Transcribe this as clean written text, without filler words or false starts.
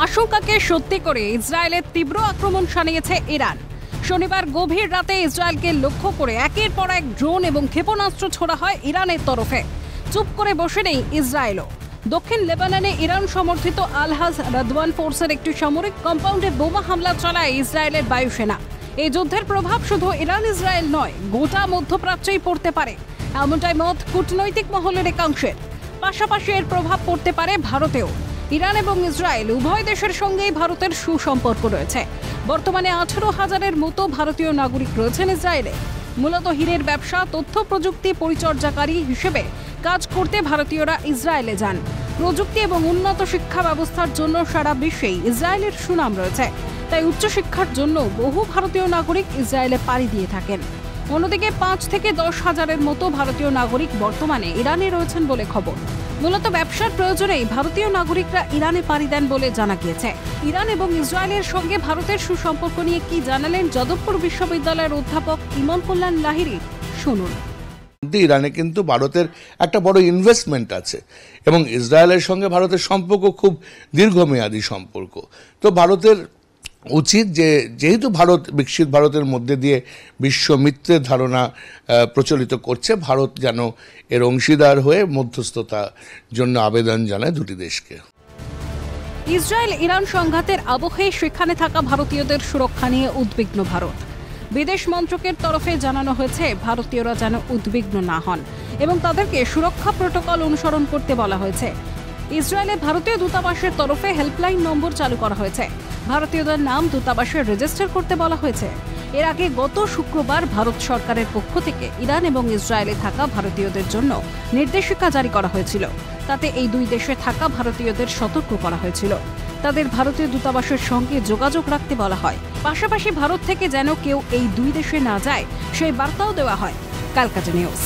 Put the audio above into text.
আশঙ্কাকে সত্যি করে ইসরায়েলের তীব্র আক্রমণ শানিয়েছে ইরান। শনিবার গভীর রাতে ইসরায়েলকে লক্ষ্য করে একের পর এক ড্রোন এবং ক্ষেপণাস্ত্র ছোড়া হয় ইরানের তরফে। চুপ করে বসে নেই ইসরায়েলও। দক্ষিণ লেবাননে ইরান সমর্থিত আল-হাজ রাদওয়ান ফোর্সের একটি সামরিক কম্পাউন্ডে বোমা হামলা চালায় ইসরায়েলের বায়ুসেনা। এই যুদ্ধের প্রভাব শুধু ইরান ইসরায়েল নয়, গোটা মধ্যপ্রাচ্যেই পড়তে পারে, এমনটাই মত কূটনৈতিক মহলের একাংশের। পাশাপাশি এর প্রভাব পড়তে পারে ভারতেও। ইরান এবং ইসরায়েল উভয় দেশের সঙ্গেই ভারতের সুসম্পর্ক রয়েছে। বর্তমানে 18,000-এর মতো ভারতীয় নাগরিক রয়েছেন ইসরায়েলে। মূলত হীরের ব্যবসা, তথ্য প্রযুক্তি পরিচর্যাকারী হিসেবে কাজ করতে ভারতীয়রা ইসরায়েলে যান। প্রযুক্তি এবং উন্নত শিক্ষা ব্যবস্থার জন্য সারা বিশ্বেই ইসরায়েলের সুনাম রয়েছে। তাই উচ্চশিক্ষার জন্য বহু ভারতীয় নাগরিক ইসরায়েলে পাড়ি দিয়ে থাকেন। অন্যদিকে 5 থেকে 10,000-এর মতো ভারতীয় নাগরিক বর্তমানে ইরানে রয়েছেন বলে খবর। মূলত ব্যবসার প্রয়োজনেই ভারতীয় নাগরিকরা ইরানে পাড়ি দেন বলে জানা গিয়েছে। ইরান এবং ইসরায়েলের সঙ্গে ভারতের সুসম্পর্ক নিয়ে কি জানালেন যাদবপুর বিশ্ববিদ্যালয়ের অধ্যাপক ইমন কল্যাণ লাহিড়ী, শুনুন। ইরানে কিন্তু ভারতের একটা বড় ইনভেস্টমেন্ট আছে এবং ইসরায়েলের সঙ্গে ভারতের সম্পর্ক খুব দীর্ঘমেয়াদী সম্পর্ক। তো ভারতের উচিত যে যেহেতু ভারত বিকশিত ভারতের মধ্যে দিয়ে বিশ্ব মিত্রের ধারণা প্রচলিত করছে, ভারত যেন এর অংশীদার হয়ে মধ্যস্থতার জন্য আবেদন জানায় দুটি দেশকে। ইসরায়েল ইরান সংঘাতের আবহে সেখানে থাকা ভারতীয়দের সুরক্ষা নিয়ে উদ্বিগ্ন ভারত। বিদেশ মন্ত্রকের তরফে জানানো হয়েছে ভারতীয়রা যেন উদ্বিগ্ন না হন এবং তাদেরকে সুরক্ষা প্রোটোকল অনুসরণ করতে বলা হয়েছে। ইসরায়েলে ভারতীয় দূতাবাসের তরফে হেল্পলাইন নম্বর চালু করা হয়েছে। ভারতীয়দের নাম দূতাবাসে রেজিস্টার করতে বলা হয়েছে। এর আগে গত শুক্রবার ভারত সরকারের পক্ষ থেকে ইরান এবং ইসরায়েলে থাকা ভারতীয়দের জন্য নির্দেশিকা জারি করা হয়েছিল। তাতে এই দুই দেশে থাকা ভারতীয়দের সতর্ক করা হয়েছিল। তাদের ভারতীয় দূতাবাসের সঙ্গে যোগাযোগ রাখতে বলা হয়। পাশাপাশি ভারত থেকে যেন কেউ এই দুই দেশে না যায় সেই বার্তাও দেওয়া হয়। ক্যালকাটা নিউজ।